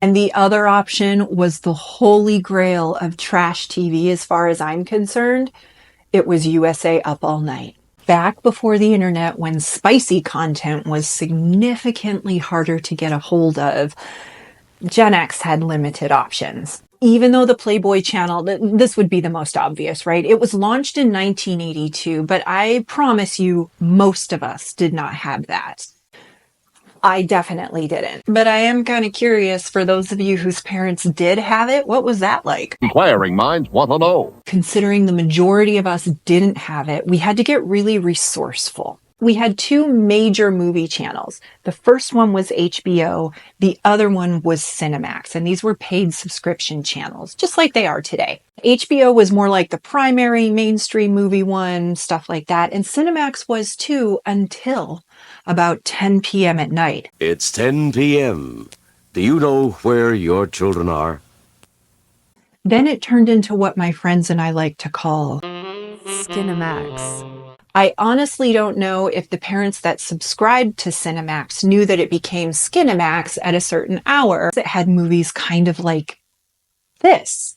And the other option was the holy grail of trash TV as far as I'm concerned. It was USA Up All Night. Back before the internet, when spicy content was significantly harder to get a hold of, Gen X had limited options. Even though the Playboy channel, this would be the most obvious, right? It was launched in 1982, but I promise you, most of us did not have that. I definitely didn't. But I am kind of curious, for those of you whose parents did have it, what was that like? Inquiring minds want to know. Considering the majority of us didn't have it, we had to get really resourceful. We had two major movie channels. The first one was HBO. The other one was Skinemax. And these were paid subscription channels, just like they are today. HBO was more like the primary mainstream movie one, stuff like that. And Skinemax was too, until about 10 p.m. at night. It's 10 p.m. Do you know where your children are? Then it turned into what my friends and I like to call Skinemax. I honestly don't know if the parents that subscribed to Cinemax knew that it became Skinemax at a certain hour. It had movies kind of like this.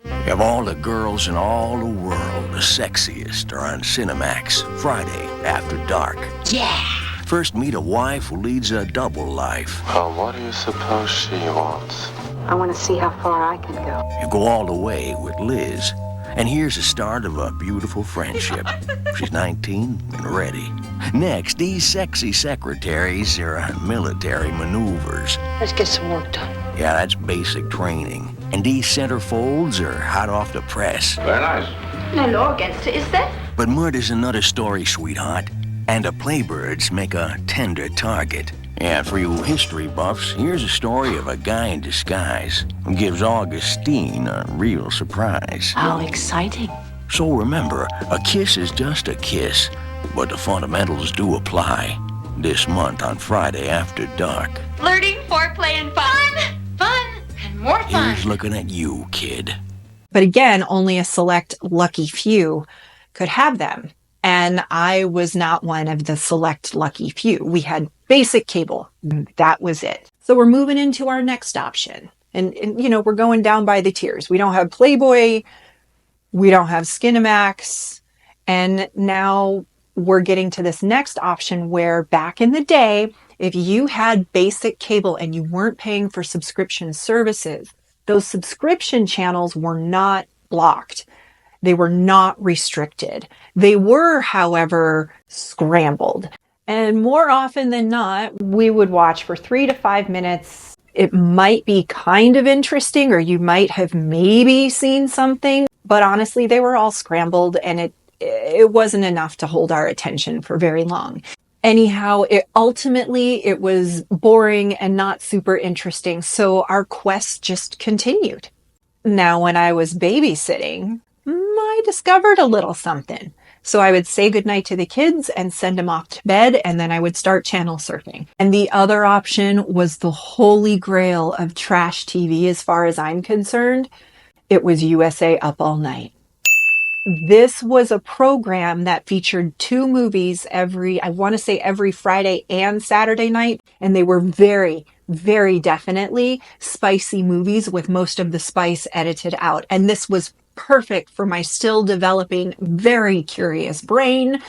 Of all the girls in all the world, the sexiest are on Cinemax, Friday after dark. Yeah! First meet a wife who leads a double life. Well, what do you suppose she wants? I want to see how far I can go. You go all the way with Liz. And here's the start of a beautiful friendship. She's 19 and ready. Next, these sexy secretaries are on military maneuvers. Let's get some work done. Yeah, that's basic training. And these centerfolds are hot off the press. Very nice. No law against it, is there? But murder's another story, sweetheart. And the playbirds make a tender target. Yeah, for you history buffs, here's a story of a guy in disguise who gives Augustine a real surprise. How exciting. So remember, a kiss is just a kiss, but the fundamentals do apply. This month on Friday after dark. Flirting, foreplay, and fun. Fun and more fun. Here's looking at you, kid. But again, only a select lucky few could have them. And I was not one of the select lucky few. We had basic cable. That was it. So we're moving into our next option. And you know, we're going down by the tiers. We don't have Playboy. We don't have Skinemax. And now we're getting to this next option where back in the day, if you had basic cable and you weren't paying for subscription services, those subscription channels were not blocked. They were not restricted. They were, however, scrambled. And more often than not, we would watch for 3 to 5 minutes. It might be kind of interesting, or you might have maybe seen something, but honestly, they were all scrambled and it wasn't enough to hold our attention for very long. Anyhow, ultimately, it was boring and not super interesting. So our quest just continued. Now, when I was babysitting, I discovered a little something. So I would say goodnight to the kids and send them off to bed, and then I would start channel surfing. And the other option was the holy grail of trash TV as far as I'm concerned. It was USA Up All Night. This was a program that featured 2 movies every Friday and Saturday night. And they were very, very definitely spicy movies with most of the spice edited out. And this was perfect for my still developing, very curious brain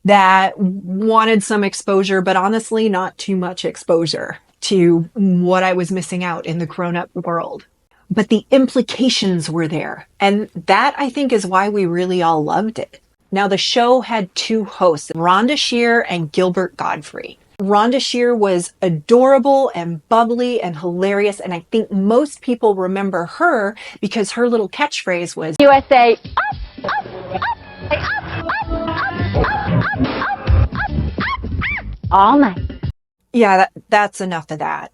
that wanted some exposure, but honestly, not too much exposure to what I was missing out in the grown-up world. But the implications were there. And that, I think, is why we really all loved it. Now, the show had 2 hosts, Rhonda Shear and Gilbert Gottfried. Rhonda Shear was adorable and bubbly and hilarious, and I think most people remember her because her little catchphrase was USA up, up, up, up, up, up, all night. Yeah, that's enough of that.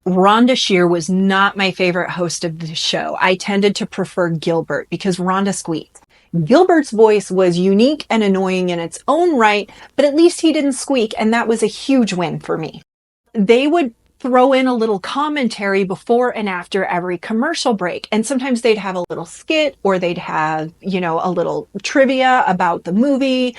Rhonda Shear was not my favorite host of the show. I tended to prefer Gilbert because Rhonda squeaked. Gilbert's voice was unique and annoying in its own right, but at least he didn't squeak, and that was a huge win for me. They would throw in a little commentary before and after every commercial break, and sometimes they'd have a little skit, or they'd have, a little trivia about the movie.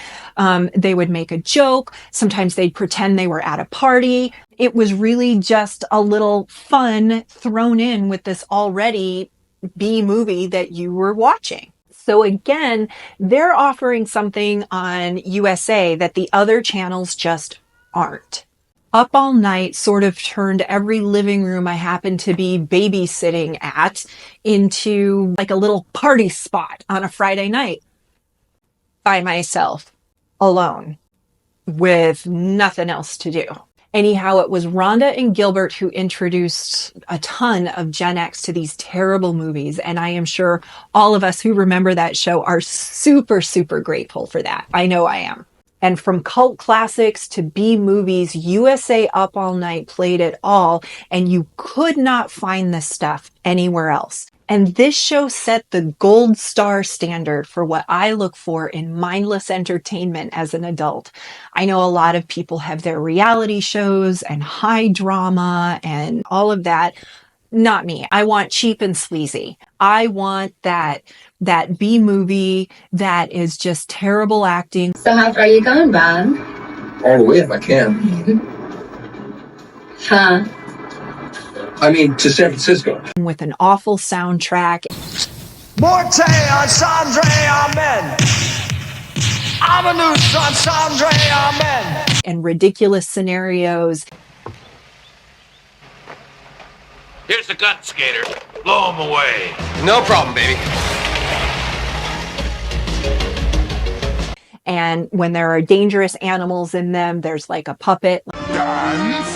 They would make a joke. Sometimes they'd pretend they were at a party. It was really just a little fun thrown in with this already B movie that you were watching. So again, they're offering something on USA that the other channels just aren't. Up All Night sort of turned every living room I happened to be babysitting at into like a little party spot on a Friday night by myself, alone, with nothing else to do. Anyhow, it was Rhonda and Gilbert who introduced a ton of Gen X to these terrible movies. And I am sure all of us who remember that show are super, super grateful for that. I know I am. And from cult classics to B movies, USA Up All Night played it all, and you could not find this stuff anywhere else. And this show set the gold star standard for what I look for in mindless entertainment as an adult. I know a lot of people have their reality shows and high drama and all of that. Not me. I want cheap and sleazy. I want that B movie that is just terrible acting. So how far are you going, Bob? All the way if I can. Huh? I mean, to San Francisco. With an awful soundtrack. Morte Ensemble, amen. Amanus Ensemble, amen. And ridiculous scenarios. Here's the gun, skater. Blow him away. No problem, baby. And when there are dangerous animals in them, there's like a puppet. Dance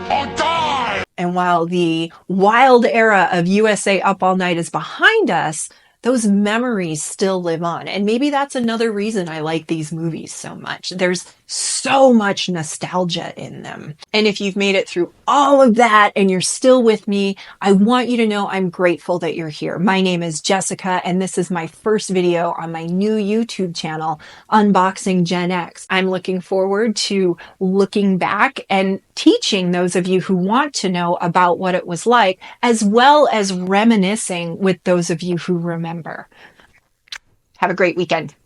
or die! And while the wild era of USA Up All Night is behind us, those memories still live on. And maybe that's another reason I like these movies so much. There's so much nostalgia in them. And if you've made it through all of that and you're still with me, I want you to know I'm grateful that you're here. My name is Jessica, and this is my first video on my new YouTube channel, Unboxing Gen X. I'm looking forward to looking back and teaching those of you who want to know about what it was like, as well as reminiscing with those of you who remember. Have a great weekend.